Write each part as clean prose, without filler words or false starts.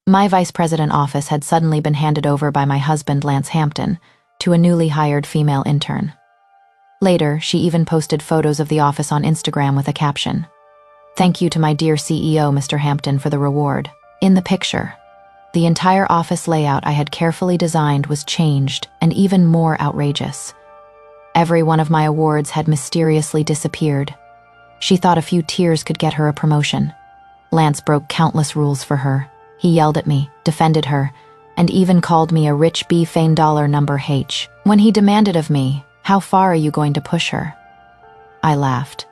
My vice president office had suddenly been handed over by my husband, Lance Hampton, to a newly hired female intern. Later, she even posted photos of the office on Instagram with a caption, "Thank you to my dear CEO, Mr. Hampton, for the reward." In the picture, the entire office layout I had carefully designed was changed and even more outrageous. Every one of my awards had mysteriously disappeared. She thought a few tears could get her a promotion. Lance broke countless rules for her. He yelled at me, defended her, and even called me a rich $1 number H. When he demanded of me, "How far are you going to push her?" I laughed,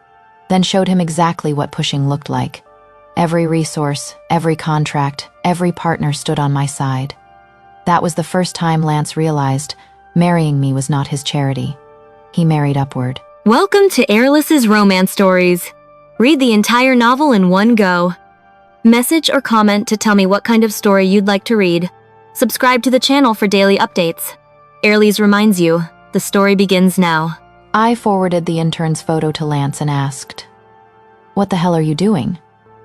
then showed him exactly what pushing looked like. Every resource, every contract, every partner stood on my side. That was the first time Lance realized marrying me was not his charity. He married upward. Welcome to Airless's Romance Stories. Read the entire novel in one go. Message or comment to tell me what kind of story you'd like to read. Subscribe to the channel for daily updates. Airless reminds you, the story begins now. I forwarded the intern's photo to Lance and asked, "What the hell are you doing?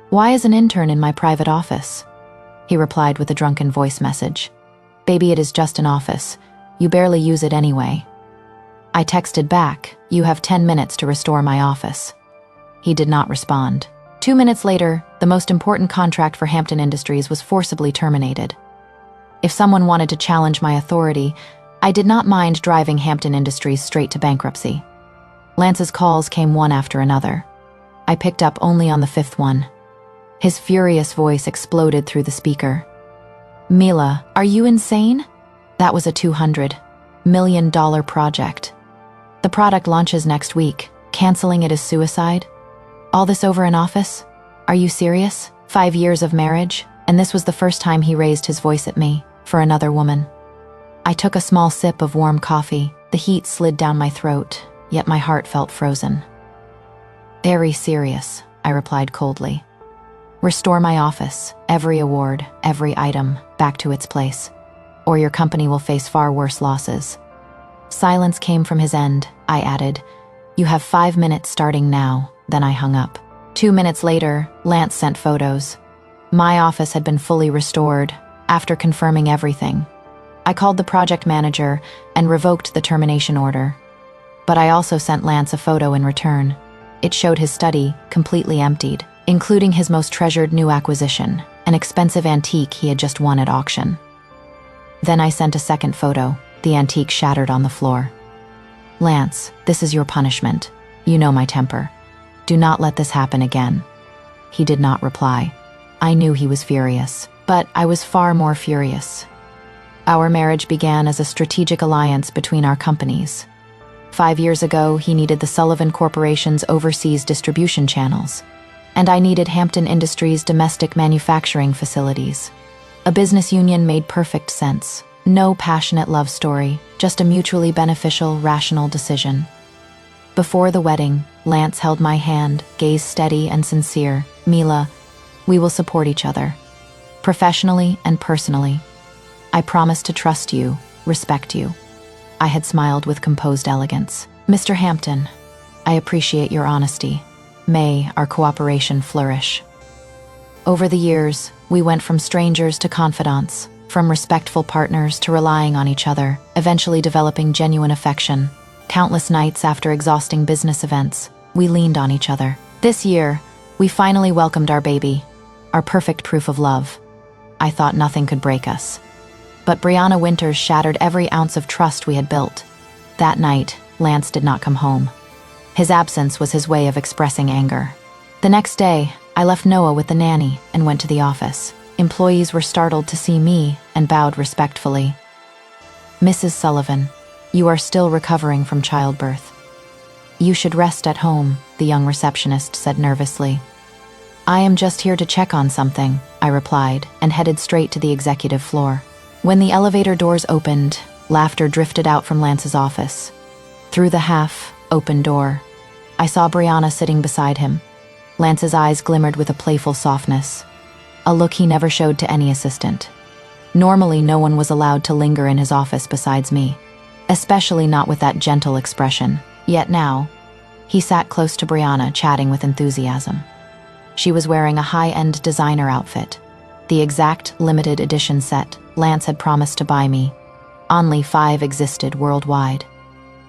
Why is an intern in my private office?" He replied with a drunken voice message, "Baby, it is just an office. You barely use it anyway." I texted back, "You have 10 minutes to restore my office." He did not respond. 2 minutes later, the most important contract for Hampton Industries was forcibly terminated. If someone wanted to challenge my authority, I did not mind driving Hampton Industries straight to bankruptcy. Lance's calls came one after another. I picked up only on the 5th one. His furious voice exploded through the speaker. "Mila, are you insane? That was a $200 million project. The product launches next week. Canceling it is suicide? All this over an office? Are you serious? 5 years of marriage, and this was the first time he raised his voice at me, for another woman." I took a small sip of warm coffee. The heat slid down my throat, yet my heart felt frozen. "Very serious," I replied coldly. "Restore my office, every award, every item, back to its place, or your company will face far worse losses." Silence came from his end. I added, "You have 5 minutes starting now." Then I hung up. 2 minutes later, Lance sent photos. My office had been fully restored, after confirming everything. I called the project manager and revoked the termination order. But I also sent Lance a photo in return. It showed his study, completely emptied, including his most treasured new acquisition, an expensive antique he had just won at auction. Then I sent a second photo, the antique shattered on the floor. "Lance, this is your punishment. You know my temper. Do not let this happen again." He did not reply. I knew he was furious, but I was far more furious. Our marriage began as a strategic alliance between our companies. 5 years ago, he needed the Sullivan Corporation's overseas distribution channels, and I needed Hampton Industries' domestic manufacturing facilities. A business union made perfect sense. No passionate love story, just a mutually beneficial, rational decision. Before the wedding, Lance held my hand, gaze steady and sincere. "Mila, we will support each other, professionally and personally. I promise to trust you, respect you." I had smiled with composed elegance. "Mr. Hampton, I appreciate your honesty. May our cooperation flourish." Over the years, we went from strangers to confidants, from respectful partners to relying on each other, eventually developing genuine affection. Countless nights after exhausting business events, we leaned on each other. This year, we finally welcomed our baby, our perfect proof of love. I thought nothing could break us. But Brianna Winters shattered every ounce of trust we had built. That night, Lance did not come home. His absence was his way of expressing anger. The next day, I left Noah with the nanny and went to the office. Employees were startled to see me and bowed respectfully. "Mrs. Sullivan, you are still recovering from childbirth. You should rest at home," the young receptionist said nervously. "I am just here to check on something," I replied, and headed straight to the executive floor. When the elevator doors opened, laughter drifted out from Lance's office. Through the half-open door, I saw Brianna sitting beside him. Lance's eyes glimmered with a playful softness, a look he never showed to any assistant. Normally, no one was allowed to linger in his office besides me, especially not with that gentle expression. Yet now, he sat close to Brianna, chatting with enthusiasm. She was wearing a high-end designer outfit, The exact limited edition set Lance had promised to buy me. Only 5 existed worldwide.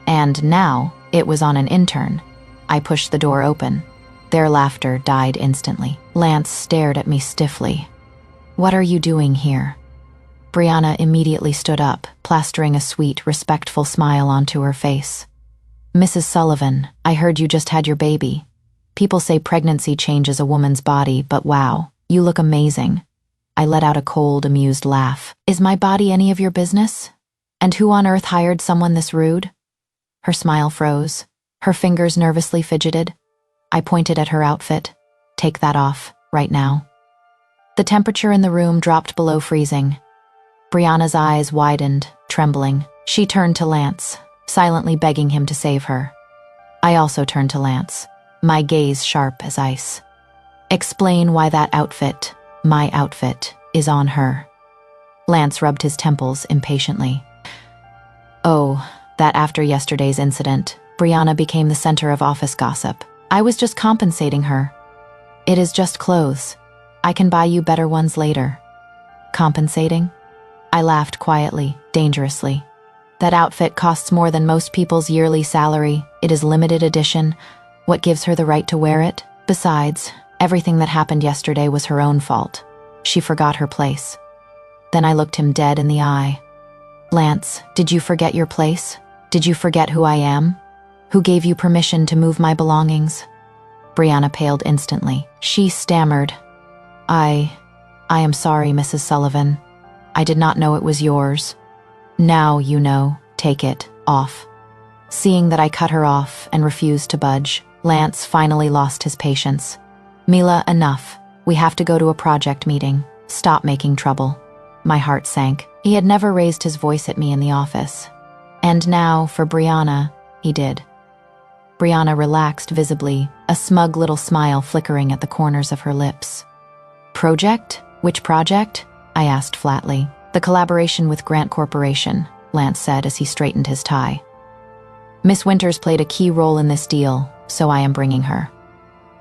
And now it was on an intern. I pushed the door open. Their laughter died instantly. Lance stared at me stiffly. "What are you doing here?" Brianna immediately stood up, plastering a sweet, respectful smile onto her face. "Mrs. Sullivan, I heard you just had your baby. People say pregnancy changes a woman's body, but wow, you look amazing." I let out a cold, amused laugh. "Is my body any of your business? And who on earth hired someone this rude?" Her smile froze. Her fingers nervously fidgeted. I pointed at her outfit. "Take that off, right now." The temperature in the room dropped below freezing. Brianna's eyes widened, trembling. She turned to Lance, silently begging him to save her. I also turned to Lance, my gaze sharp as ice. "Explain why that outfit, my outfit, is on her." Lance rubbed his temples impatiently. "Oh, that after yesterday's incident, Brianna became the center of office gossip. I was just compensating her. It is just clothes. I can buy you better ones later." "Compensating?" I laughed quietly, dangerously. "That outfit costs more than most people's yearly salary. It is limited edition. What gives her the right to wear it? Besides, everything that happened yesterday was her own fault. She forgot her place." Then I looked him dead in the eye. "Lance, did you forget your place? Did you forget who I am? Who gave you permission to move my belongings?" Brianna paled instantly. She stammered, I am sorry, Mrs. Sullivan. I did not know it was yours. Now you know, take it off." Seeing that I cut her off and refused to budge, Lance finally lost his patience. "Mila, enough. We have to go to a project meeting. Stop making trouble." My heart sank. He had never raised his voice at me in the office. And now, for Brianna, he did. Brianna relaxed visibly, a smug little smile flickering at the corners of her lips. "Project? Which project?" I asked flatly. "The collaboration with Grant Corporation," Lance said as he straightened his tie. "Miss Winters played a key role in this deal, so I am bringing her."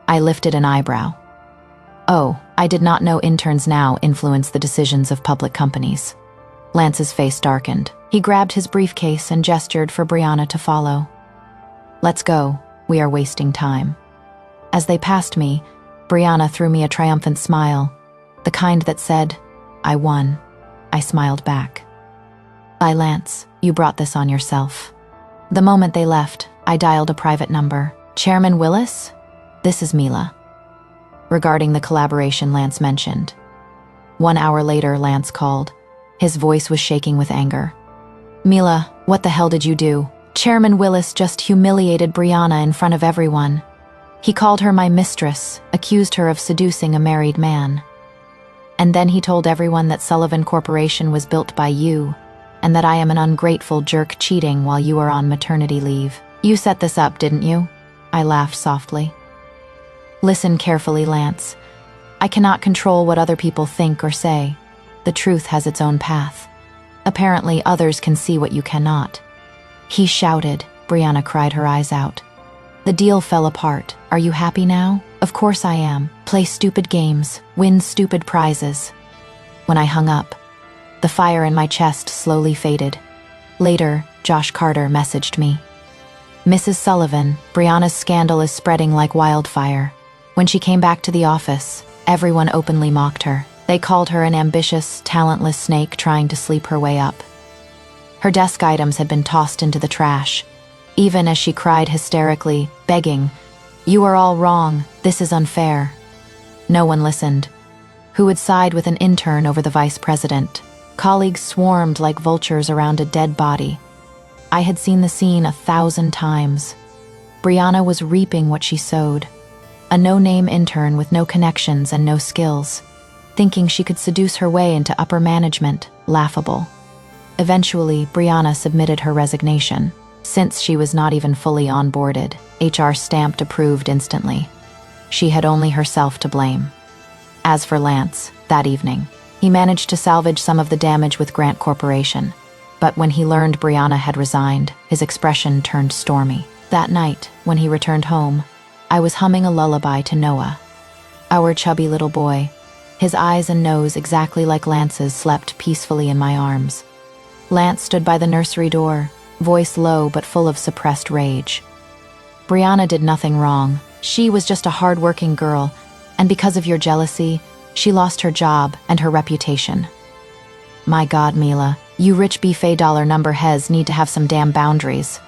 I lifted an eyebrow. Oh, I did not know interns now influence the decisions of public companies. Lance's face darkened. He grabbed his briefcase and gestured for Brianna to follow. "Let's go. We are wasting time." As they passed me, Brianna threw me a triumphant smile, the kind that said, "I won." I smiled back. "Bye, Lance. You brought this on yourself." The moment they left, I dialed a private number. "Chairman Willis? This is Mila." Regarding the collaboration Lance mentioned. 1 hour later, Lance called. His voice was shaking with anger. "Mila, what the hell did you do? Chairman Willis just humiliated Brianna in front of everyone. He called her my mistress, accused her of seducing a married man. And then he told everyone that Sullivan Corporation was built by you, and that I am an ungrateful jerk cheating while you are on maternity leave. You set this up, didn't you?" I laughed softly. "Listen carefully, Lance. I cannot control what other people think or say. The truth has its own path. Apparently, others can see what you cannot." He shouted. Brianna cried her eyes out. "The deal fell apart. Are you happy now? Of course I am. Play stupid games, win stupid prizes." When I hung up, the fire in my chest slowly faded. Later, Josh Carter messaged me. "Mrs. Sullivan, Brianna's scandal is spreading like wildfire. When she came back to the office, everyone openly mocked her. They called her an ambitious, talentless snake trying to sleep her way up. Her desk items had been tossed into the trash, even as she cried hysterically, begging, 'You are all wrong. This is unfair.' No one listened. Who would side with an intern over the vice president? Colleagues swarmed like vultures around a dead body. I had seen the scene 1,000 times. Brianna was reaping what she sowed. A no-name intern with no connections and no skills, thinking she could seduce her way into upper management, laughable. Eventually, Brianna submitted her resignation. Since she was not even fully onboarded, HR stamped approved instantly. She had only herself to blame. As for Lance, that evening, he managed to salvage some of the damage with Grant Corporation. But when he learned Brianna had resigned, his expression turned stormy. That night, when he returned home, I was humming a lullaby to Noah, our chubby little boy. His eyes and nose, exactly like Lance's, slept peacefully in my arms. Lance stood by the nursery door, voice low but full of suppressed rage. Brianna did nothing wrong. She was just a hard-working girl, and because of your jealousy, she lost her job and her reputation. My God, Mila, you rich buffet dollar number heads need to have some damn boundaries.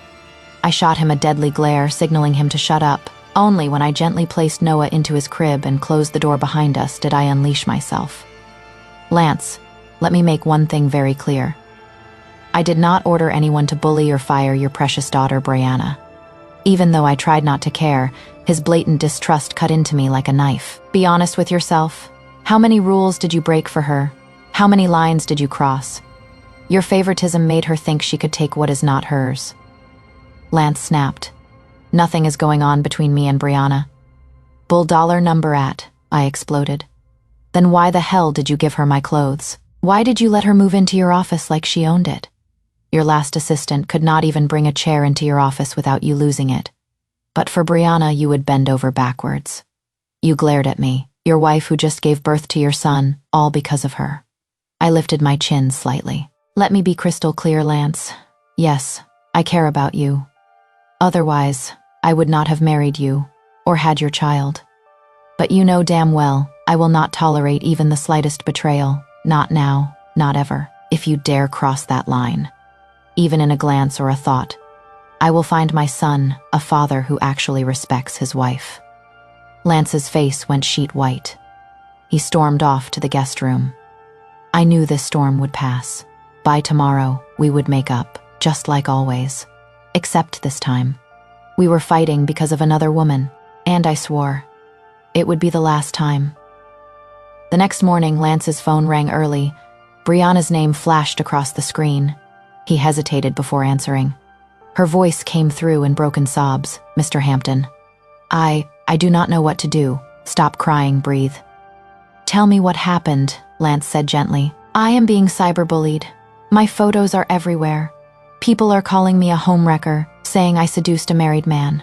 I shot him a deadly glare, signaling him to shut up. Only when I gently placed Noah into his crib and closed the door behind us did I unleash myself. Lance, let me make one thing very clear. I did not order anyone to bully or fire your precious daughter, Brianna. Even though I tried not to care, his blatant distrust cut into me like a knife. Be honest with yourself. How many rules did you break for her? How many lines did you cross? Your favoritism made her think she could take what is not hers. Lance snapped. Nothing is going on between me and Brianna. Bull dollar number at, I exploded. Then why the hell did you give her my clothes? Why did you let her move into your office like she owned it? Your last assistant could not even bring a chair into your office without you losing it. But for Brianna, you would bend over backwards. You glared at me, your wife who just gave birth to your son, all because of her. I lifted my chin slightly. Let me be crystal clear, Lance. Yes, I care about you. Otherwise, I would not have married you, or had your child. But you know damn well, I will not tolerate even the slightest betrayal, not now, not ever, if you dare cross that line. Even in a glance or a thought, I will find my son a father who actually respects his wife. Lance's face went sheet white. He stormed off to the guest room. I knew this storm would pass. By tomorrow, we would make up, just like always. Except this time. We were fighting because of another woman, and I swore it would be the last time. The next morning, Lance's phone rang early. Brianna's name flashed across the screen. He hesitated before answering. Her voice came through in broken sobs. Mr. Hampton. I do not know what to do. Stop crying, breathe. Tell me what happened, Lance said gently. I am being cyberbullied. My photos are everywhere. People are calling me a homewrecker, saying I seduced a married man.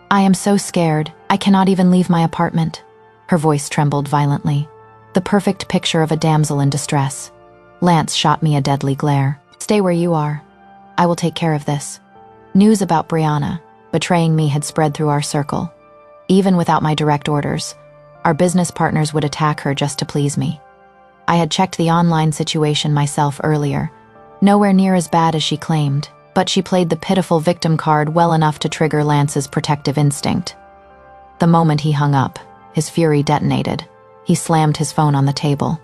I am so scared, I cannot even leave my apartment. Her voice trembled violently. The perfect picture of a damsel in distress. Lance shot me a deadly glare. Stay where you are. I will take care of this. News about Brianna, betraying me, had spread through our circle. Even without my direct orders, our business partners would attack her just to please me. I had checked the online situation myself earlier. Nowhere near as bad as she claimed, but she played the pitiful victim card well enough to trigger Lance's protective instinct. The moment he hung up, his fury detonated. He slammed his phone on the table.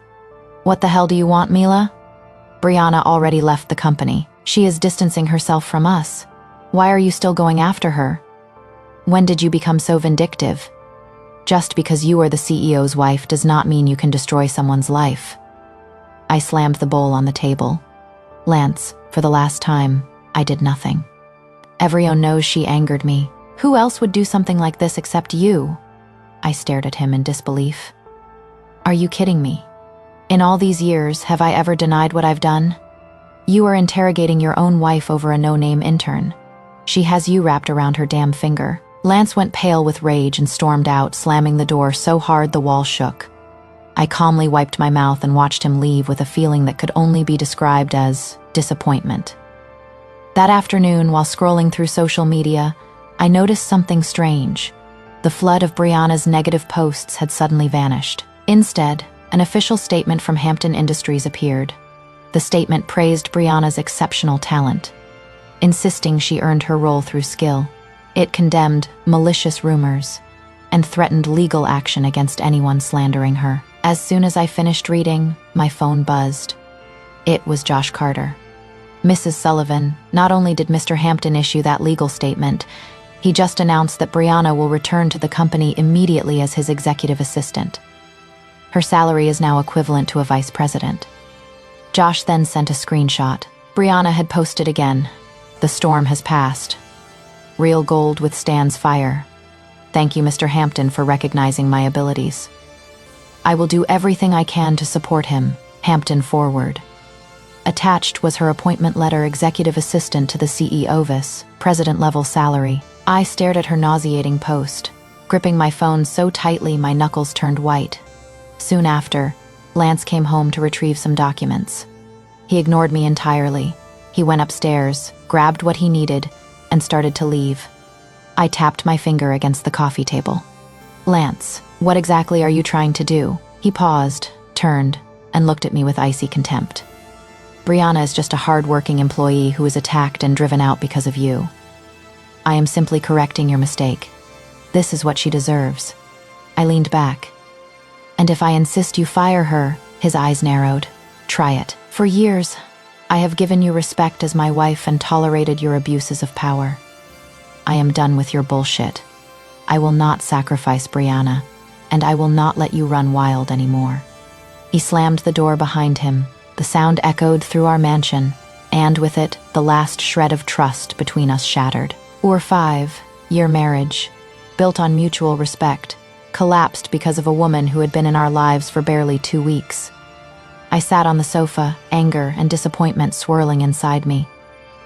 What the hell do you want, Mila? Brianna already left the company. She is distancing herself from us. Why are you still going after her? When did you become so vindictive? Just because you are the CEO's wife does not mean you can destroy someone's life. I slammed the bowl on the table. Lance, for the last time, I did nothing. Everyone knows she angered me. Who else would do something like this except you? I stared at him in disbelief. Are you kidding me? In all these years, have I ever denied what I've done? You are interrogating your own wife over a no-name intern. She has you wrapped around her damn finger. Lance went pale with rage and stormed out, slamming the door so hard the wall shook. I calmly wiped my mouth and watched him leave with a feeling that could only be described as disappointment. That afternoon, while scrolling through social media, I noticed something strange. The flood of Brianna's negative posts had suddenly vanished. Instead, an official statement from Hampton Industries appeared. The statement praised Brianna's exceptional talent, insisting she earned her role through skill. It condemned malicious rumors and threatened legal action against anyone slandering her. As soon as I finished reading, my phone buzzed. It was Josh Carter. Mrs. Sullivan, not only did Mr. Hampton issue that legal statement, he just announced that Brianna will return to the company immediately as his executive assistant. Her salary is now equivalent to a vice president. Josh then sent a screenshot. Brianna had posted again. The storm has passed. Real gold withstands fire. Thank you, Mr. Hampton, for recognizing my abilities. I will do everything I can to support him. Hampton forward. Attached was her appointment letter, executive assistant to the CEO, president-level salary. I stared at her nauseating post, gripping my phone so tightly my knuckles turned white. Soon after, Lance came home to retrieve some documents. He ignored me entirely. He went upstairs, grabbed what he needed, and started to leave. I tapped my finger against the coffee table. "Lance, what exactly are you trying to do?" He paused, turned, and looked at me with icy contempt. "Brianna is just a hard-working employee who is attacked and driven out because of you. I am simply correcting your mistake. This is what she deserves." I leaned back. "And if I insist you fire her," his eyes narrowed. "Try it. For years, I have given you respect as my wife and tolerated your abuses of power. I am done with your bullshit. I will not sacrifice Brianna, and I will not let you run wild anymore." He slammed the door behind him. The sound echoed through our mansion, and with it, the last shred of trust between us shattered. Our 5-year marriage, built on mutual respect, collapsed because of a woman who had been in our lives for barely 2 weeks. I sat on the sofa, anger and disappointment swirling inside me.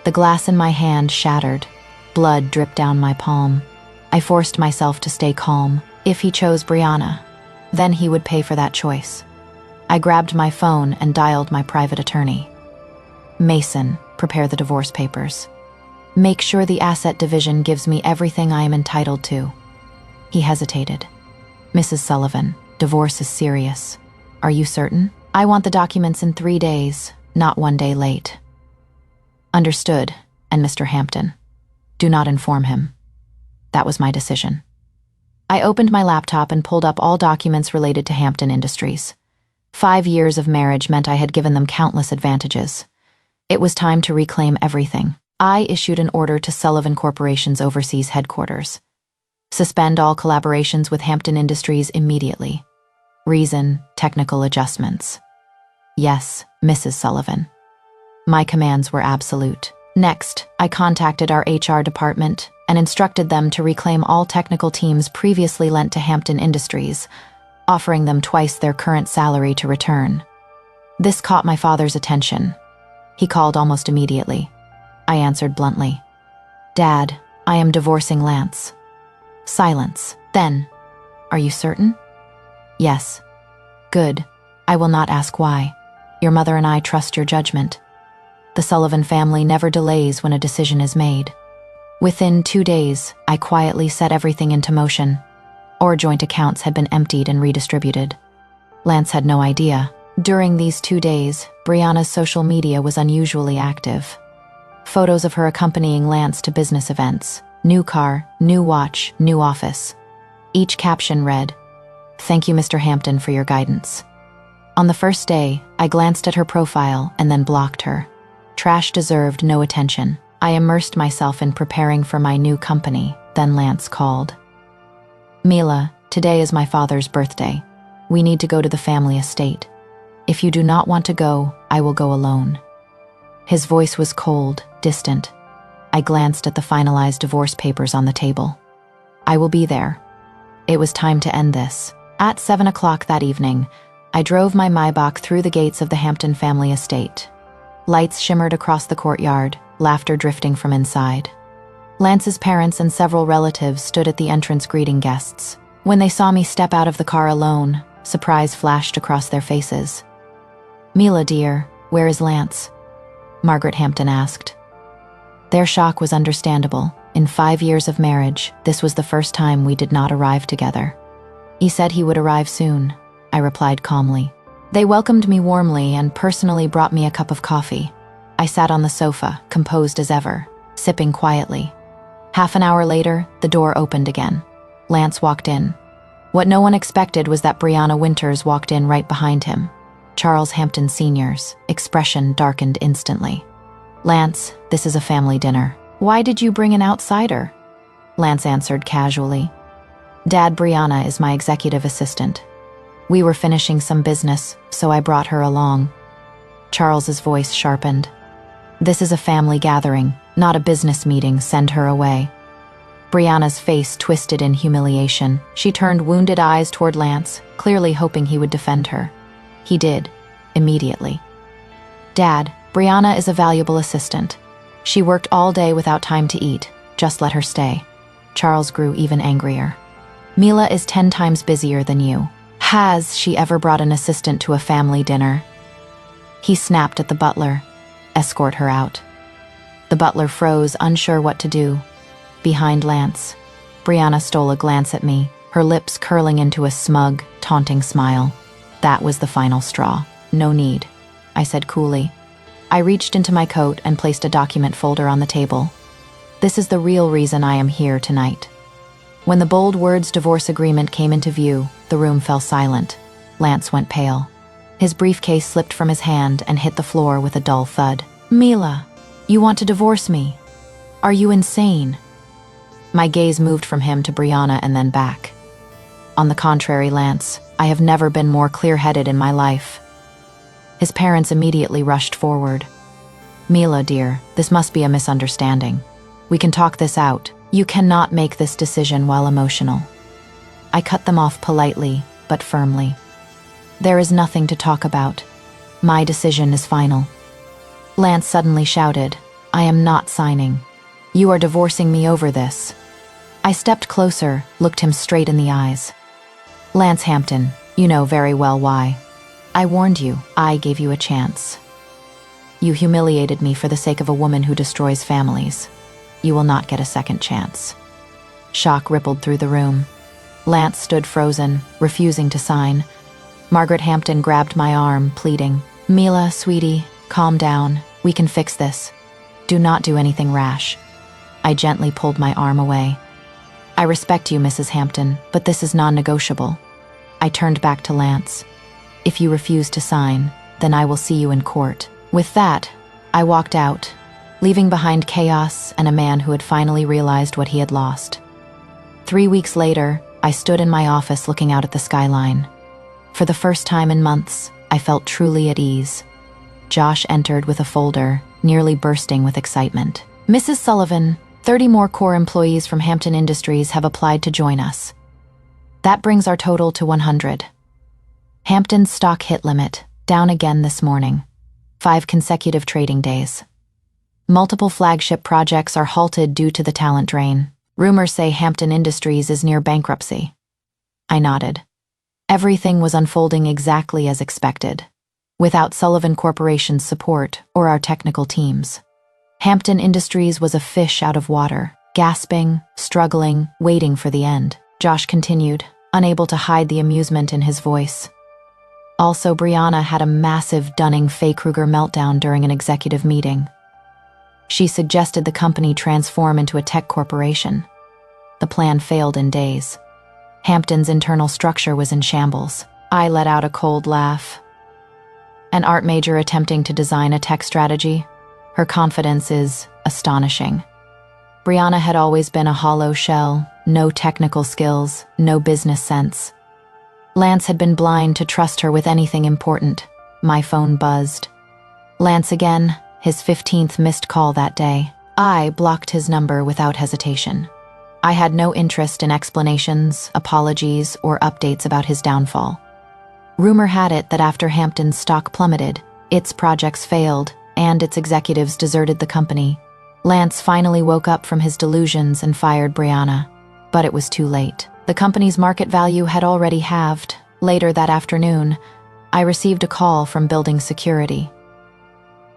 The glass in my hand shattered. Blood dripped down my palm. I forced myself to stay calm. If he chose Brianna, then he would pay for that choice. I grabbed my phone and dialed my private attorney. "Mason, prepare the divorce papers. Make sure the asset division gives me everything I am entitled to." He hesitated. "Mrs. Sullivan, divorce is serious. Are you certain? I want the documents in 3 days, not 1 day late." "Understood, and Mr. Hampton. Do not inform him." That was my decision. I opened my laptop and pulled up all documents related to Hampton Industries. 5 years of marriage meant I had given them countless advantages. It was time to reclaim everything. I issued an order to Sullivan Corporation's overseas headquarters. Suspend all collaborations with Hampton Industries immediately. Reason, technical adjustments. Yes, Mrs. Sullivan. My commands were absolute. Next, I contacted our HR department and instructed them to reclaim all technical teams previously lent to Hampton Industries, offering them twice their current salary to return. This caught my father's attention. He called almost immediately. I answered bluntly. "Dad, I am divorcing Lance." Silence. Then, "Are you certain?" "Yes." "Good. I will not ask why. Your mother and I trust your judgment. The Sullivan family never delays when a decision is made." Within 2 days, I quietly set everything into motion. Our joint accounts had been emptied and redistributed. Lance had no idea. During these 2 days, Brianna's social media was unusually active. Photos of her accompanying Lance to business events. New car, new watch, new office. Each caption read, "Thank you, Mr. Hampton, for your guidance." On the first day, I glanced at her profile and then blocked her. Trash deserved no attention. I immersed myself in preparing for my new company. Then Lance called. "Mila, today is my father's birthday. We need to go to the family estate. If you do not want to go, I will go alone." His voice was cold, distant. I glanced at the finalized divorce papers on the table. "I will be there." It was time to end this. At 7 o'clock that evening, I drove my Maybach through the gates of the Hampton family estate. Lights shimmered across the courtyard, laughter drifting from inside. Lance's parents and several relatives stood at the entrance greeting guests. When they saw me step out of the car alone, surprise flashed across their faces. "Mila, dear, where is Lance?" Margaret Hampton asked. Their shock was understandable. In 5 years of marriage, this was the first time we did not arrive together. "He said he would arrive soon," I replied calmly. They welcomed me warmly and personally brought me a cup of coffee. I sat on the sofa, composed as ever, sipping quietly. Half an hour later, the door opened again. Lance walked in. What no one expected was that Brianna Winters walked in right behind him. Charles Hampton Sr.'s expression darkened instantly. "Lance, this is a family dinner. Why did you bring an outsider?" Lance answered casually. "Dad, Brianna is my executive assistant. We were finishing some business, so I brought her along." Charles's voice sharpened. "This is a family gathering, not a business meeting. Send her away." Brianna's face twisted in humiliation. She turned wounded eyes toward Lance, clearly hoping he would defend her. He did, immediately. "Dad, Brianna is a valuable assistant. She worked all day without time to eat. Just let her stay." Charles grew even angrier. "Mila is 10 times busier than you. Has she ever brought an assistant to a family dinner? He snapped at the butler. Escort her out. The butler froze, unsure what to do. Behind Lance, Brianna stole a glance at me, her lips curling into a smug, taunting smile. That was the final straw. No need, I said coolly. I reached into my coat and placed a document folder on the table. This is the real reason I am here tonight. When the bold words divorce agreement came into view, the room fell silent. Lance went pale. His briefcase slipped from his hand and hit the floor with a dull thud. Mila, you want to divorce me? Are you insane? My gaze moved from him to Brianna and then back. On the contrary, Lance, I have never been more clear-headed in my life. His parents immediately rushed forward. Mila, dear, this must be a misunderstanding. We can talk this out. You cannot make this decision while emotional. I cut them off politely, but firmly. There is nothing to talk about. My decision is final. Lance suddenly shouted, I am not signing. You are divorcing me over this. I stepped closer, looked him straight in the eyes. Lance Hampton, you know very well why. I warned you, I gave you a chance. You humiliated me for the sake of a woman who destroys families. You will not get a second chance. Shock rippled through the room. Lance stood frozen, refusing to sign. Margaret Hampton grabbed my arm, pleading, Mila, sweetie, calm down. We can fix this. Do not do anything rash. I gently pulled my arm away. I respect you, Mrs. Hampton, but this is non-negotiable. I turned back to Lance. If you refuse to sign, then I will see you in court. With that, I walked out, leaving behind chaos and a man who had finally realized what he had lost. 3 weeks later, I stood in my office looking out at the skyline. For the first time in months, I felt truly at ease. Josh entered with a folder, nearly bursting with excitement. Mrs. Sullivan, 30 more core employees from Hampton Industries have applied to join us. That brings our total to 100. Hampton's stock hit limit, down again this morning. 5 consecutive trading days. Multiple flagship projects are halted due to the talent drain. Rumors say Hampton Industries is near bankruptcy. I nodded. Everything was unfolding exactly as expected, without Sullivan Corporation's support or our technical teams. Hampton Industries was a fish out of water, gasping, struggling, waiting for the end. Josh continued, unable to hide the amusement in his voice. Also, Brianna had a massive Dunning-Kruger meltdown during an executive meeting. She suggested the company transform into a tech corporation. The plan failed in days. Hampton's internal structure was in shambles. I let out a cold laugh. An art major attempting to design a tech strategy? Her confidence is astonishing. Brianna had always been a hollow shell, no technical skills, no business sense. Lance had been blind to trust her with anything important. My phone buzzed. Lance again, his 15th missed call that day. I blocked his number without hesitation. I had no interest in explanations, apologies, or updates about his downfall. Rumor had it that after Hampton's stock plummeted, its projects failed, and its executives deserted the company. Lance finally woke up from his delusions and fired Brianna. But it was too late. The company's market value had already halved. Later that afternoon, I received a call from building security.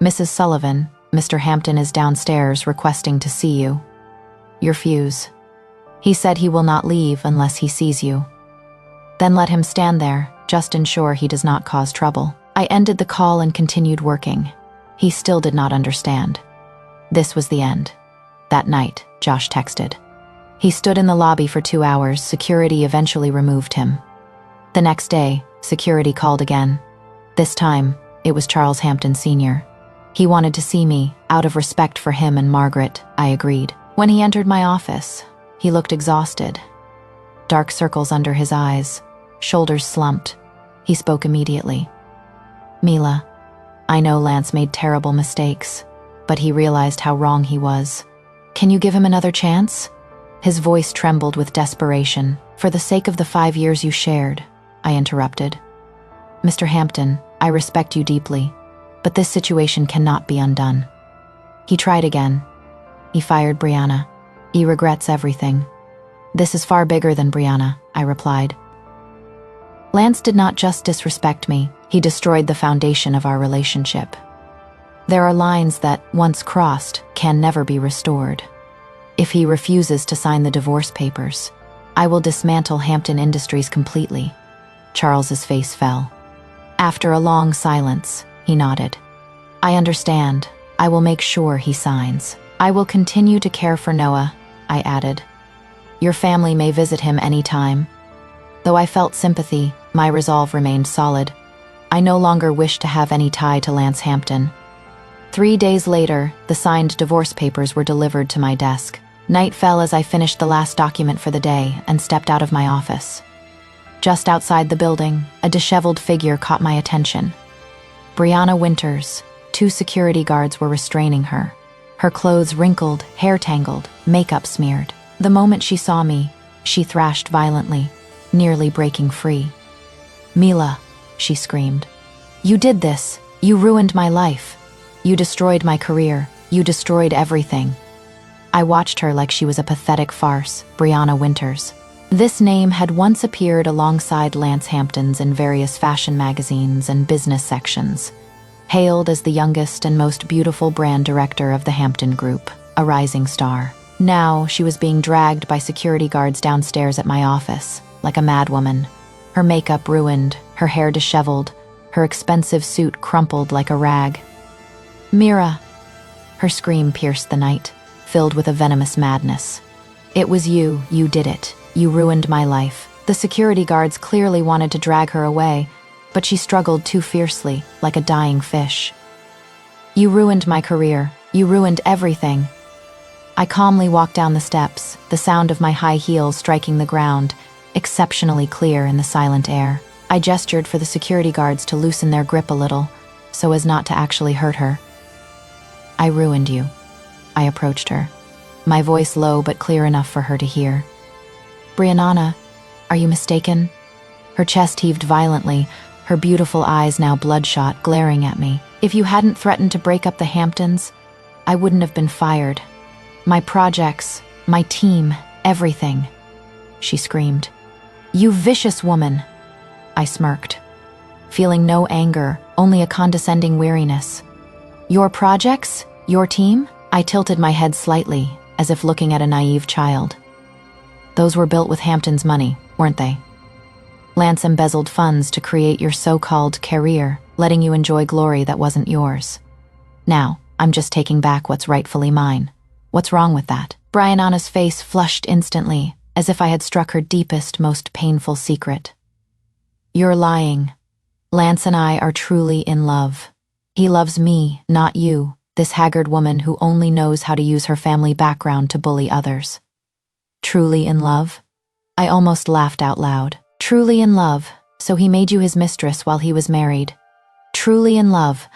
Mrs. Sullivan, Mr. Hampton is downstairs requesting to see you. Your fuse. He said he will not leave unless he sees you. Then let him stand there, just ensure he does not cause trouble. I ended the call and continued working. He still did not understand. This was the end. That night, Josh texted. He stood in the lobby for 2 hours. Security eventually removed him. The next day, security called again. This time, it was Charles Hampton Sr. He wanted to see me. Out of respect for him and Margaret, I agreed. When he entered my office, he looked exhausted. Dark circles under his eyes, shoulders slumped. He spoke immediately. Mila, I know Lance made terrible mistakes, but he realized how wrong he was. Can you give him another chance? His voice trembled with desperation. For the sake of the 5 years you shared, I interrupted. Mr. Hampton, I respect you deeply, but this situation cannot be undone. He tried again. He fired Brianna. He regrets everything. This is far bigger than Brianna, I replied. Lance did not just disrespect me, he destroyed the foundation of our relationship. There are lines that, once crossed, can never be restored. If he refuses to sign the divorce papers, I will dismantle Hampton Industries completely. Charles's face fell. After a long silence, he nodded. I understand. I will make sure he signs. I will continue to care for Noah, I added. Your family may visit him any time. Though I felt sympathy, my resolve remained solid. I no longer wished to have any tie to Lance Hampton. 3 days later, the signed divorce papers were delivered to my desk. Night fell as I finished the last document for the day and stepped out of my office. Just outside the building, a disheveled figure caught my attention. Brianna Winters. 2 security guards were restraining her. Her clothes wrinkled, hair tangled, makeup smeared. The moment she saw me, she thrashed violently, nearly breaking free. Mila, she screamed. You did this. You ruined my life. You destroyed my career. You destroyed everything. I watched her like she was a pathetic farce, Brianna Winters. This name had once appeared alongside Lance Hampton's in various fashion magazines and business sections. Hailed as the youngest and most beautiful brand director of the Hampton Group, a rising star. Now she was being dragged by security guards downstairs at my office, like a madwoman. Her makeup ruined, her hair disheveled, her expensive suit crumpled like a rag. Mira! Her scream pierced the night, filled with a venomous madness. It was you did it. You ruined my life. The security guards clearly wanted to drag her away, but she struggled too fiercely, like a dying fish. You ruined my career. You ruined everything. I calmly walked down the steps, the sound of my high heels striking the ground, exceptionally clear in the silent air. I gestured for the security guards to loosen their grip a little, so as not to actually hurt her. I ruined you. I approached her, my voice low but clear enough for her to hear. Brianna, are you mistaken? Her chest heaved violently, her beautiful eyes now bloodshot, glaring at me. If you hadn't threatened to break up the Hamptons, I wouldn't have been fired. My projects, my team, everything. She screamed. You vicious woman. I smirked, feeling no anger, only a condescending weariness. Your projects? Your team? I tilted my head slightly, as if looking at a naive child. Those were built with Hampton's money, weren't they? Lance embezzled funds to create your so-called career, letting you enjoy glory that wasn't yours. Now, I'm just taking back what's rightfully mine. What's wrong with that? Brianna's face flushed instantly, as if I had struck her deepest, most painful secret. You're lying. Lance and I are truly in love. He loves me, not you, this haggard woman who only knows how to use her family background to bully others. Truly in love? I almost laughed out loud. Truly in love, so he made you his mistress while he was married. Truly in love,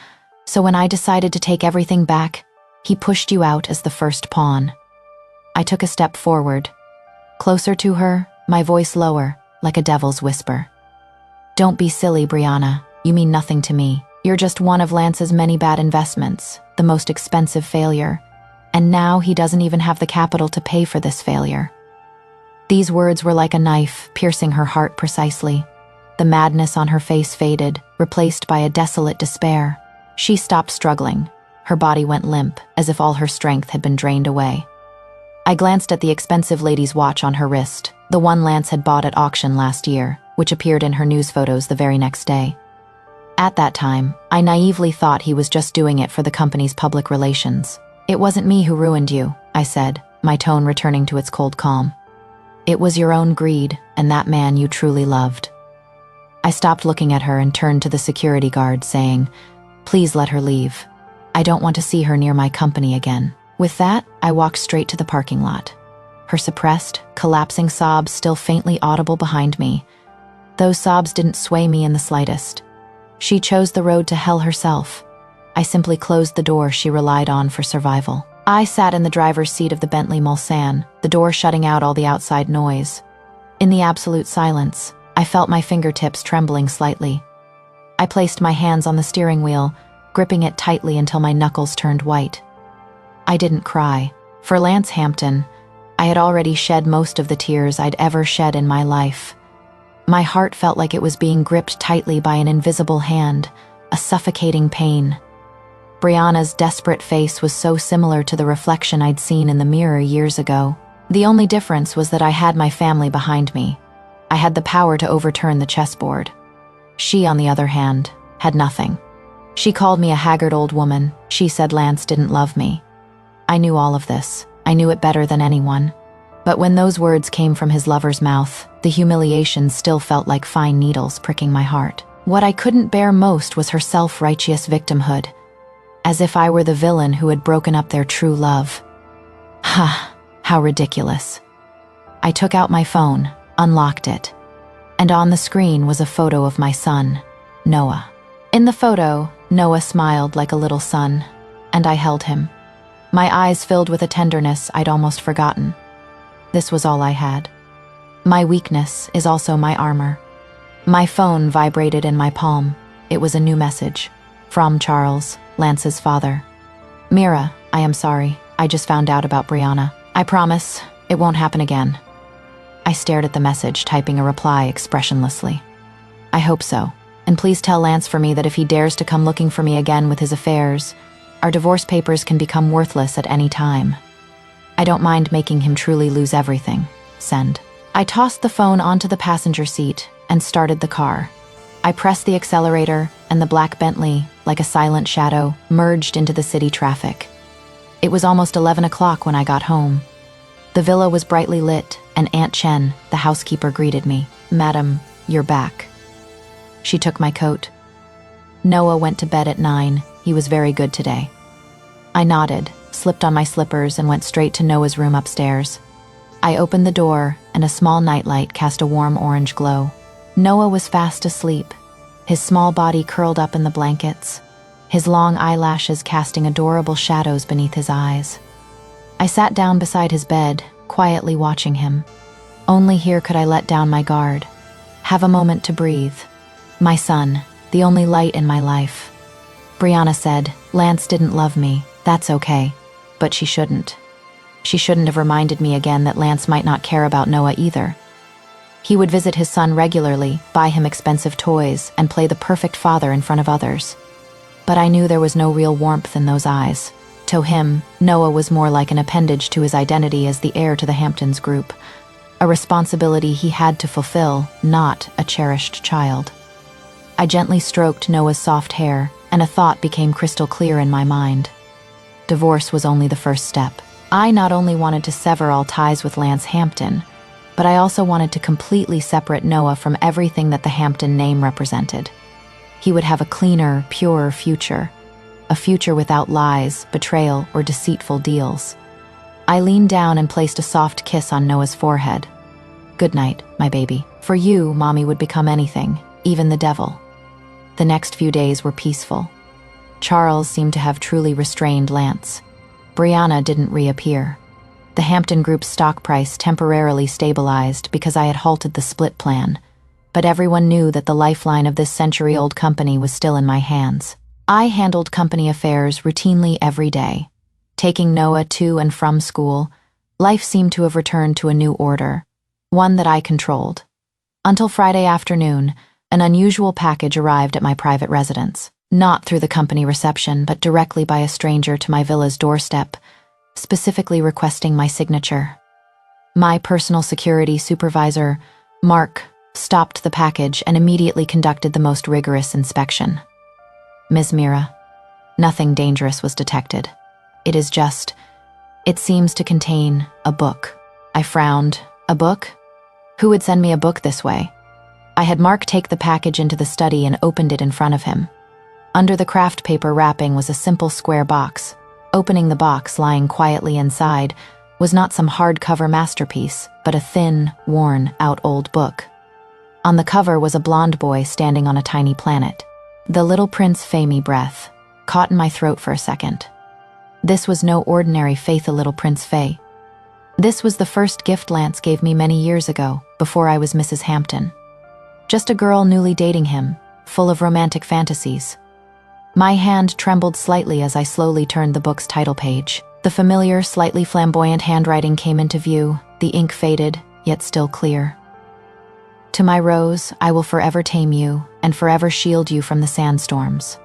so when I decided to take everything back, he pushed you out as the first pawn. I took a step forward, closer to her, my voice lower, like a devil's whisper. Don't be silly, Brianna. You mean nothing to me. You're just one of Lance's many bad investments, the most expensive failure. And now he doesn't even have the capital to pay for this failure. These words were like a knife, piercing her heart precisely. The madness on her face faded, replaced by a desolate despair. She stopped struggling. Her body went limp, as if all her strength had been drained away. I glanced at the expensive lady's watch on her wrist, the one Lance had bought at auction last year, which appeared in her news photos the very next day. At that time, I naively thought he was just doing it for the company's public relations. It wasn't me who ruined you, I said, my tone returning to its cold calm. It was your own greed, and that man you truly loved. I stopped looking at her and turned to the security guard, saying, Please let her leave. I don't want to see her near my company again. With that, I walked straight to the parking lot. Her suppressed, collapsing sobs still faintly audible behind me. Those sobs didn't sway me in the slightest. She chose the road to hell herself. I simply closed the door she relied on for survival. I sat in the driver's seat of the Bentley Mulsanne, the door shutting out all the outside noise. In the absolute silence, I felt my fingertips trembling slightly. I placed my hands on the steering wheel, gripping it tightly until my knuckles turned white. I didn't cry. For Lance Hampton, I had already shed most of the tears I'd ever shed in my life. My heart felt like it was being gripped tightly by an invisible hand, a suffocating pain. Brianna's desperate face was so similar to the reflection I'd seen in the mirror years ago. The only difference was that I had my family behind me. I had the power to overturn the chessboard. She, on the other hand, had nothing. She called me a haggard old woman. She said Lance didn't love me. I knew all of this. I knew it better than anyone. But when those words came from his lover's mouth, the humiliation still felt like fine needles pricking my heart. What I couldn't bear most was her self-righteous victimhood, as if I were the villain who had broken up their true love. Ha, how ridiculous. I took out my phone, unlocked it, and on the screen was a photo of my son, Noah. In the photo, Noah smiled like a little son, and I held him. My eyes filled with a tenderness I'd almost forgotten. This was all I had. My weakness is also my armor. My phone vibrated in my palm. It was a new message. From Charles, Lance's father. Mira, I am sorry. I just found out about Brianna. I promise it won't happen again. I stared at the message, typing a reply expressionlessly. I hope so. And please tell Lance for me that if he dares to come looking for me again with his affairs, our divorce papers can become worthless at any time. I don't mind making him truly lose everything. Send. I tossed the phone onto the passenger seat and started the car. I pressed the accelerator, and the black Bentley, like a silent shadow, merged into the city traffic. It was almost 11 o'clock when I got home. The villa was brightly lit, and Aunt Chen, the housekeeper, greeted me. Madam, you're back. She took my coat. Noah went to bed at 9. He was very good today. I nodded, slipped on my slippers, and went straight to Noah's room upstairs. I opened the door, and a small nightlight cast a warm orange glow. Noah was fast asleep, his small body curled up in the blankets, his long eyelashes casting adorable shadows beneath his eyes. I sat down beside his bed, quietly watching him. Only here could I let down my guard, have a moment to breathe. My son, the only light in my life. Brianna said, Lance didn't love me, that's okay, but she shouldn't. She shouldn't have reminded me again that Lance might not care about Noah either. He would visit his son regularly, buy him expensive toys, and play the perfect father in front of others. But I knew there was no real warmth in those eyes. To him, Noah was more like an appendage to his identity as the heir to the Hamptons group, a responsibility he had to fulfill, not a cherished child. I gently stroked Noah's soft hair, and a thought became crystal clear in my mind. Divorce was only the first step. I not only wanted to sever all ties with Lance Hampton, but I also wanted to completely separate Noah from everything that the Hampton name represented. He would have a cleaner, purer future, a future without lies, betrayal, or deceitful deals. I leaned down and placed a soft kiss on Noah's forehead. Good night, my baby. For you, Mommy would become anything, even the devil. The next few days were peaceful. Charles seemed to have truly restrained Lance. Brianna didn't reappear. The Hampton Group's stock price temporarily stabilized because I had halted the split plan, but everyone knew that the lifeline of this century-old company was still in my hands. I handled company affairs routinely every day. Taking Noah to and from school, life seemed to have returned to a new order, one that I controlled. Until Friday afternoon, an unusual package arrived at my private residence. Not through the company reception, but directly by a stranger to my villa's doorstep, specifically requesting my signature. My personal security supervisor, Mark, stopped the package and immediately conducted the most rigorous inspection. Ms. Mira, nothing dangerous was detected. It seems to contain a book. I frowned. A book? Who would send me a book this way? I had Mark take the package into the study and opened it in front of him. Under the craft paper wrapping was a simple square box. Opening the box, lying quietly inside, was not some hardcover masterpiece, but a thin, worn-out old book. On the cover was a blonde boy standing on a tiny planet. The little Prince Femi breath caught in my throat for a second. This was no ordinary Faith the Little Prince Fay. This was the first gift Lance gave me many years ago, before I was Mrs. Hampton. Just a girl newly dating him, full of romantic fantasies. My hand trembled slightly as I slowly turned the book's title page. The familiar, slightly flamboyant handwriting came into view, the ink faded, yet still clear. To my rose, I will forever tame you and forever shield you from the sandstorms.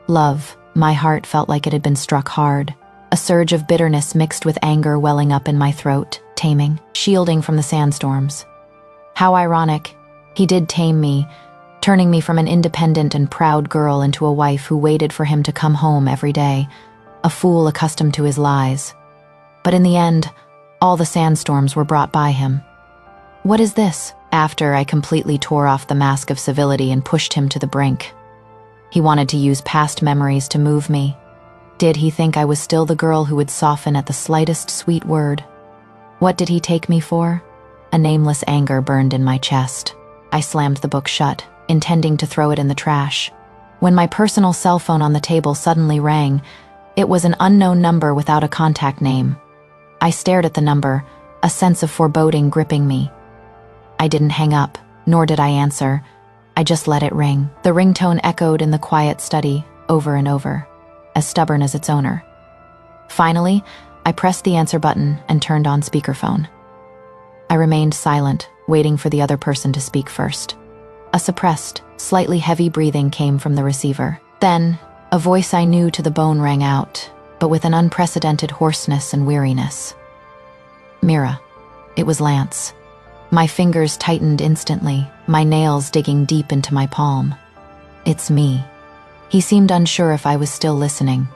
Love, my heart felt like it had been struck hard. A surge of bitterness mixed with anger welling up in my throat, taming, shielding from the sandstorms. How ironic. He did tame me, turning me from an independent and proud girl into a wife who waited for him to come home every day, a fool accustomed to his lies. But in the end, all the sandstorms were brought by him. What is this? After I completely tore off the mask of civility and pushed him to the brink. He wanted to use past memories to move me. Did he think I was still the girl who would soften at the slightest sweet word? What did he take me for? A nameless anger burned in my chest. I slammed the book shut, intending to throw it in the trash. When my personal cell phone on the table suddenly rang, it was an unknown number without a contact name. I stared at the number, a sense of foreboding gripping me. I didn't hang up, nor did I answer. I just let it ring. The ringtone echoed in the quiet study, over and over, as stubborn as its owner. Finally, I pressed the answer button and turned on speakerphone. I remained silent, waiting for the other person to speak first. A suppressed, slightly heavy breathing came from the receiver. Then, a voice I knew to the bone rang out, but with an unprecedented hoarseness and weariness. Mira. It was Lance. My fingers tightened instantly, my nails digging deep into my palm. It's me. He seemed unsure if I was still listening.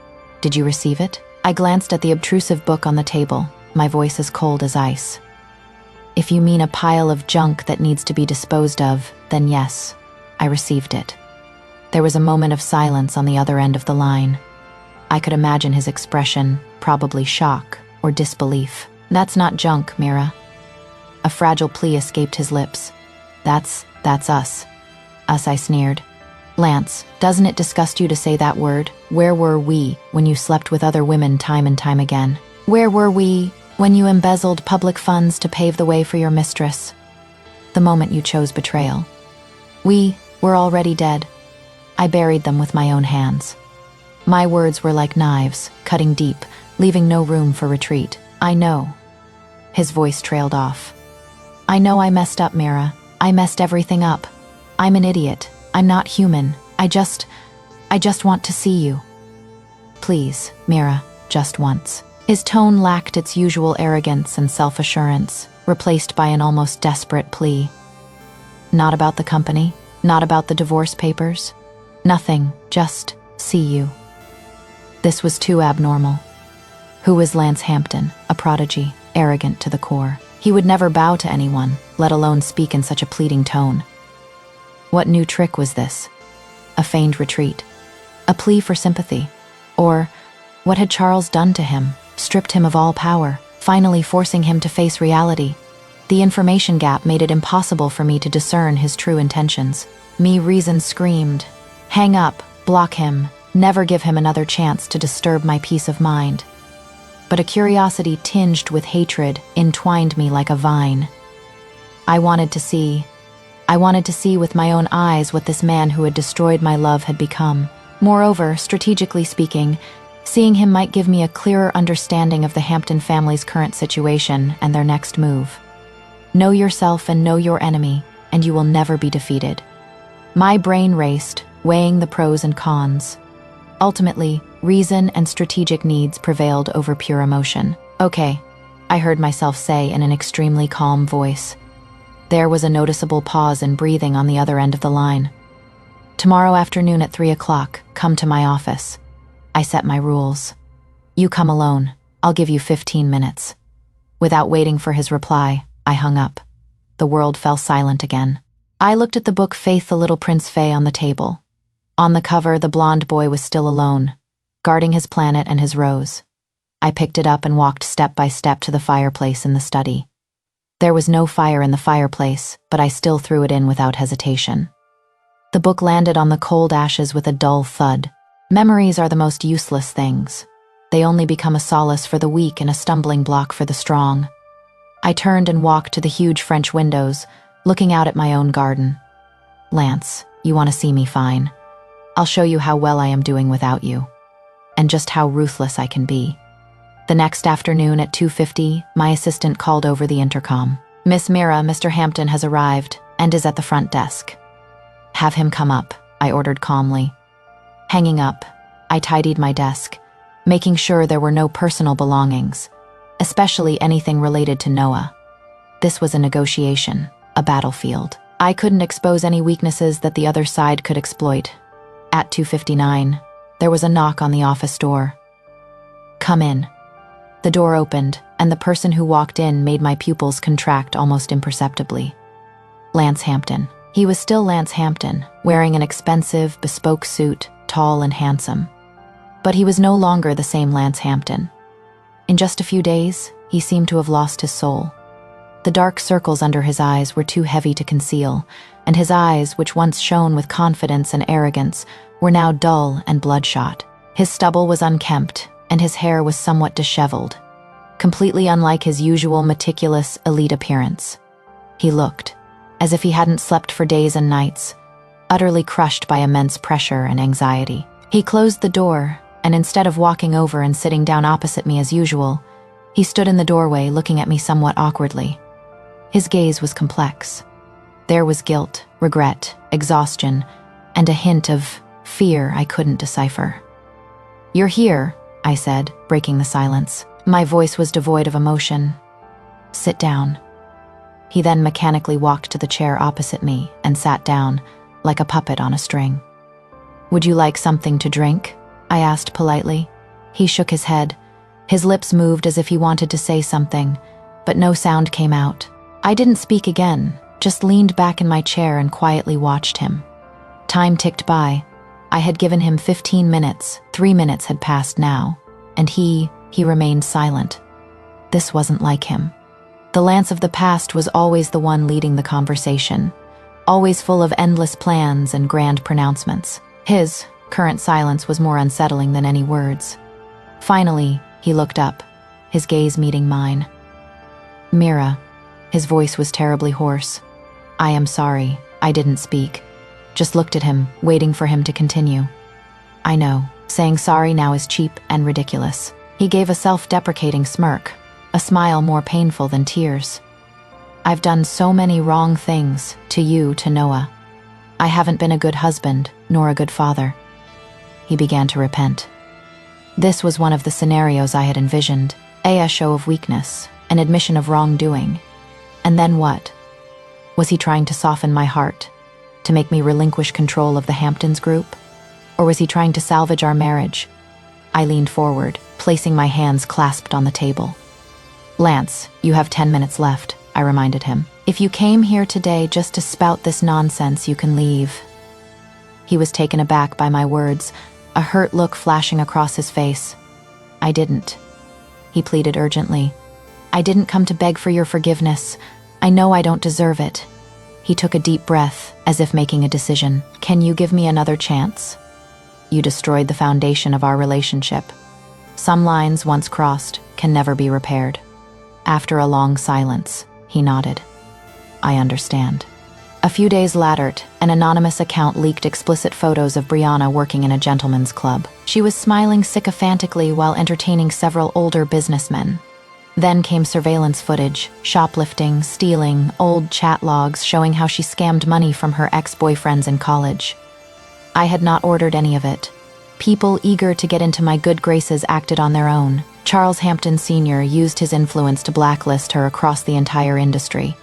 Did you receive it? I glanced at the obtrusive book on the table, my voice as cold as ice. If you mean a pile of junk that needs to be disposed of, then yes, I received it. There was a moment of silence on the other end of the line. I could imagine his expression, probably shock or disbelief. That's not junk, Mira. A fragile plea escaped his lips. That's us. Us, I sneered. Lance, doesn't it disgust you to say that word? Where were we when you slept with other women time and time again? Where were we when you embezzled public funds to pave the way for your mistress? The moment you chose betrayal. We were already dead. I buried them with my own hands. My words were like knives, cutting deep, leaving no room for retreat. I know. His voice trailed off. I know I messed up, Mira. I messed everything up. I'm an idiot. I'm not human. I just want to see you. Please, Mira, just once. His tone lacked its usual arrogance and self-assurance, replaced by an almost desperate plea. Not about the company, not about the divorce papers. Nothing, just see you. This was too abnormal. Who was Lance Hampton, a prodigy, arrogant to the core? He would never bow to anyone, let alone speak in such a pleading tone. What new trick was this? A feigned retreat? A plea for sympathy? Or, what had Charles done to him, stripped him of all power, finally forcing him to face reality? The information gap made it impossible for me to discern his true intentions. Reason screamed, hang up, block him, never give him another chance to disturb my peace of mind. But a curiosity tinged with hatred entwined me like a vine. I wanted to see with my own eyes what this man who had destroyed my love had become. Moreover, strategically speaking, seeing him might give me a clearer understanding of the Hampton family's current situation and their next move. Know yourself and know your enemy, and you will never be defeated. My brain raced, weighing the pros and cons. Ultimately, reason and strategic needs prevailed over pure emotion. Okay, I heard myself say in an extremely calm voice. There was a noticeable pause in breathing on the other end of the line. Tomorrow afternoon at 3 o'clock, come to my office. I set my rules. You come alone. I'll give you 15 minutes. Without waiting for his reply, I hung up. The world fell silent again. I looked at the book Faith the Little Prince Fay on the table. On the cover, the blonde boy was still alone, guarding his planet and his rose. I picked it up and walked step by step to the fireplace in the study. There was no fire in the fireplace, but I still threw it in without hesitation. The book landed on the cold ashes with a dull thud. Memories are the most useless things. They only become a solace for the weak and a stumbling block for the strong. I turned and walked to the huge French windows, looking out at my own garden. Lance, you want to see me fine. I'll show you how well I am doing without you, and just how ruthless I can be. The next afternoon at 2:50, my assistant called over the intercom. Miss Mira, Mr. Hampton has arrived, and is at the front desk. Have him come up, I ordered calmly. Hanging up, I tidied my desk, making sure there were no personal belongings, especially anything related to Noah. This was a negotiation, a battlefield. I couldn't expose any weaknesses that the other side could exploit. At 2:59, there was a knock on the office door. Come in. The door opened, and the person who walked in made my pupils contract almost imperceptibly. Lance Hampton. He was still Lance Hampton, wearing an expensive, bespoke suit, tall and handsome. But he was no longer the same Lance Hampton. In just a few days, he seemed to have lost his soul. The dark circles under his eyes were too heavy to conceal, and his eyes, which once shone with confidence and arrogance, were now dull and bloodshot. His stubble was unkempt, and his hair was somewhat disheveled, completely unlike his usual meticulous, elite appearance. He looked as if he hadn't slept for days and nights, utterly crushed by immense pressure and anxiety. He closed the door, and instead of walking over and sitting down opposite me as usual, he stood in the doorway looking at me somewhat awkwardly. His gaze was complex. There was guilt, regret, exhaustion, and a hint of fear I couldn't decipher. "You're here," I said, breaking the silence. My voice was devoid of emotion. "Sit down." He then mechanically walked to the chair opposite me and sat down, like a puppet on a string. "Would you like something to drink?" I asked politely. He shook his head. His lips moved as if he wanted to say something, but no sound came out. I didn't speak again, just leaned back in my chair and quietly watched him. Time ticked by. I had given him 15 minutes, 3 minutes had passed now, and he remained silent. This wasn't like him. The Lance of the past was always the one leading the conversation, always full of endless plans and grand pronouncements. His current silence was more unsettling than any words. Finally, he looked up, his gaze meeting mine. "Mira," his voice was terribly hoarse. "I am sorry, I didn't speak. Just looked at him, waiting for him to continue. I know, saying sorry now is cheap and ridiculous." He gave a self-deprecating smirk, a smile more painful than tears. "I've done so many wrong things, to you, to Noah. I haven't been a good husband, nor a good father." He began to repent. This was one of the scenarios I had envisioned, a show of weakness, an admission of wrongdoing. And then what? Was he trying to soften my heart, to make me relinquish control of the Hamptons group? Or was he trying to salvage our marriage? I leaned forward, placing my hands clasped on the table. "Lance, you have 10 minutes left," I reminded him. "If you came here today just to spout this nonsense, you can leave." He was taken aback by my words, a hurt look flashing across his face. "I didn't," he pleaded urgently. "I didn't come to beg for your forgiveness. I know I don't deserve it." He took a deep breath, as if making a decision. "Can you give me another chance? You destroyed the foundation of our relationship. Some lines, once crossed, can never be repaired." After a long silence, he nodded. "I understand." A few days later, an anonymous account leaked explicit photos of Brianna working in a gentleman's club. She was smiling sycophantically while entertaining several older businessmen. Then came surveillance footage, shoplifting, stealing, old chat logs showing how she scammed money from her ex-boyfriends in college. I had not ordered any of it. People eager to get into my good graces acted on their own. Charles Hampton Sr. used his influence to blacklist her across the entire industry.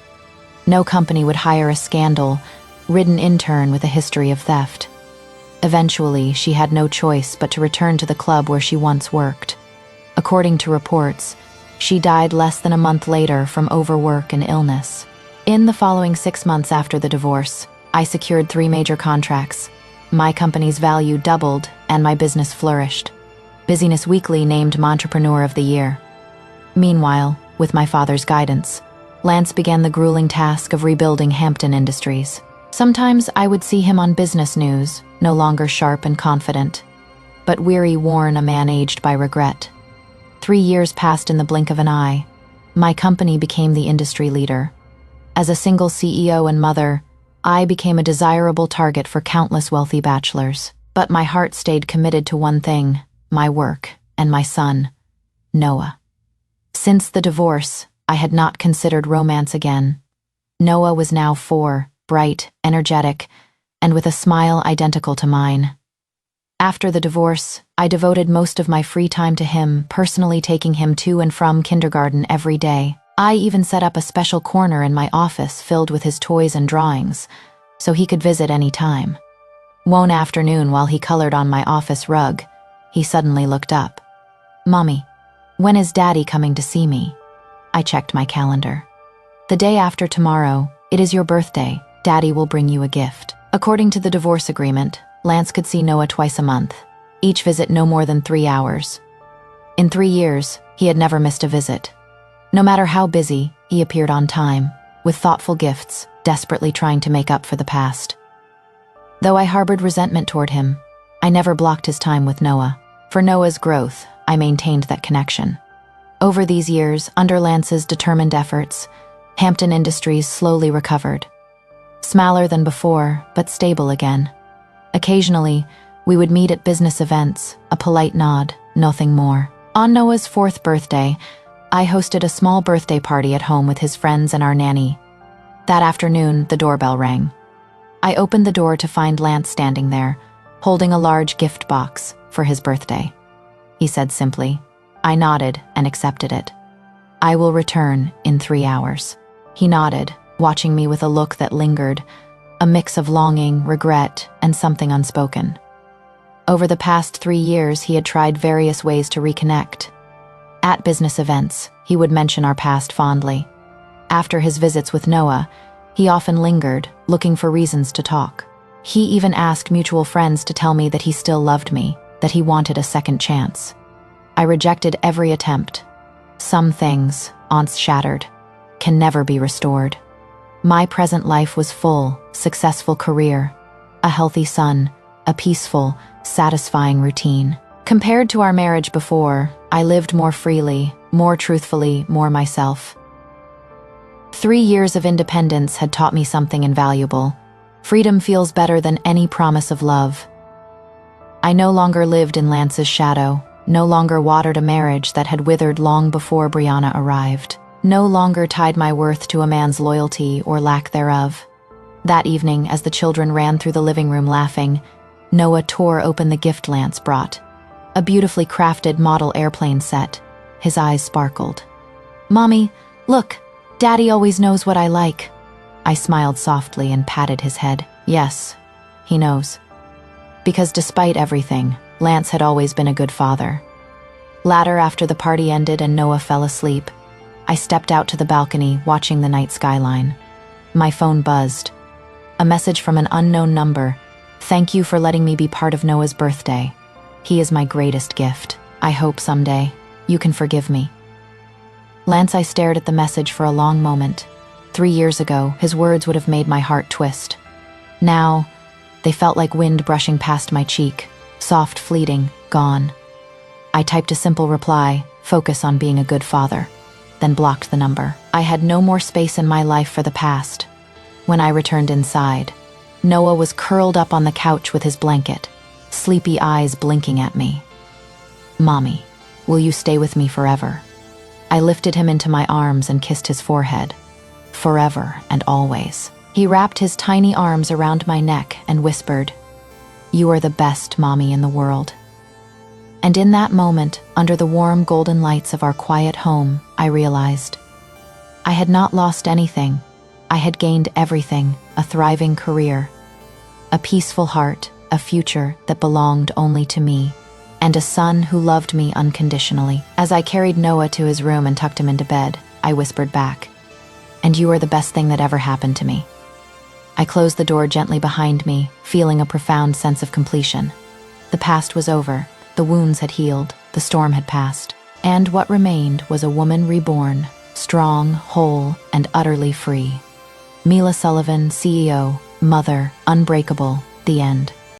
No company would hire a scandal-ridden intern with a history of theft. Eventually, she had no choice but to return to the club where she once worked. According to reports, she died less than a month later from overwork and illness. In the following 6 months after the divorce, I secured 3 major contracts. My company's value doubled, and my business flourished. Business Weekly named Entrepreneur of the Year. Meanwhile, with my father's guidance, Lance began the grueling task of rebuilding Hampton Industries. Sometimes I would see him on business news, no longer sharp and confident, but weary, worn, a man aged by regret. 3 years passed in the blink of an eye. My company became the industry leader. As a single CEO and mother, I became a desirable target for countless wealthy bachelors. But my heart stayed committed to one thing, my work, and my son, Noah. Since the divorce, I had not considered romance again. Noah was now 4, bright, energetic, and with a smile identical to mine. After the divorce, I devoted most of my free time to him, personally taking him to and from kindergarten every day. I even set up a special corner in my office filled with his toys and drawings, so he could visit any time. One afternoon, while he colored on my office rug, he suddenly looked up. "Mommy, when is Daddy coming to see me?" I checked my calendar. "The day after tomorrow. It is your birthday. Daddy will bring you a gift." According to the divorce agreement, Lance could see Noah twice a month, each visit no more than 3 hours. In 3 years, he had never missed a visit. No matter how busy, he appeared on time, with thoughtful gifts, desperately trying to make up for the past. Though I harbored resentment toward him, I never blocked his time with Noah. For Noah's growth, I maintained that connection. Over these years, under Lance's determined efforts, Hampton Industries slowly recovered. Smaller than before, but stable again. Occasionally, we would meet at business events, a polite nod, nothing more. On Noah's 4th birthday, I hosted a small birthday party at home with his friends and our nanny. That afternoon, the doorbell rang. I opened the door to find Lance standing there, holding a large gift box for his birthday. He said simply. I nodded and accepted it. "I will return in 3 hours." He nodded, watching me with a look that lingered, a mix of longing, regret, and something unspoken. Over the past 3 years, he had tried various ways to reconnect. At business events, he would mention our past fondly. After his visits with Noah, he often lingered, looking for reasons to talk. He even asked mutual friends to tell me that he still loved me, that he wanted a second chance. I rejected every attempt. Some things, once shattered, can never be restored. My present life was full, successful career, a healthy son, a peaceful, satisfying routine. Compared to our marriage before, I lived more freely, more truthfully, more myself. 3 years of independence had taught me something invaluable. Freedom feels better than any promise of love. I no longer lived in Lance's shadow, no longer watered a marriage that had withered long before Brianna arrived, no longer tied my worth to a man's loyalty or lack thereof. That evening, as the children ran through the living room laughing, Noah tore open the gift Lance brought. A beautifully crafted model airplane set. His eyes sparkled. "Mommy, look, Daddy always knows what I like." I smiled softly and patted his head. Yes, he knows. Because despite everything, Lance had always been a good father. Later, after the party ended and Noah fell asleep, I stepped out to the balcony, watching the night skyline. My phone buzzed. A message from an unknown number. "Thank you for letting me be part of Noah's birthday. He is my greatest gift. I hope someday you can forgive me." Lance, I stared at the message for a long moment. 3 years ago, his words would have made my heart twist. Now, they felt like wind brushing past my cheek, soft, fleeting, gone. I typed a simple reply, "Focus on being a good father," then blocked the number. I had no more space in my life for the past. When I returned inside, Noah was curled up on the couch with his blanket, sleepy eyes blinking at me. "Mommy, will you stay with me forever?" I lifted him into my arms and kissed his forehead. Forever and always. He wrapped his tiny arms around my neck and whispered, "You are the best mommy in the world." And in that moment, under the warm golden lights of our quiet home, I realized I had not lost anything. I had gained everything: a thriving career, a peaceful heart, a future that belonged only to me, and a son who loved me unconditionally. As I carried Noah to his room and tucked him into bed, I whispered back, "And you are the best thing that ever happened to me." I closed the door gently behind me, feeling a profound sense of completion. The past was over, the wounds had healed, the storm had passed, and what remained was a woman reborn, strong, whole, and utterly free. Mila Sullivan, CEO, mother, unbreakable, the end.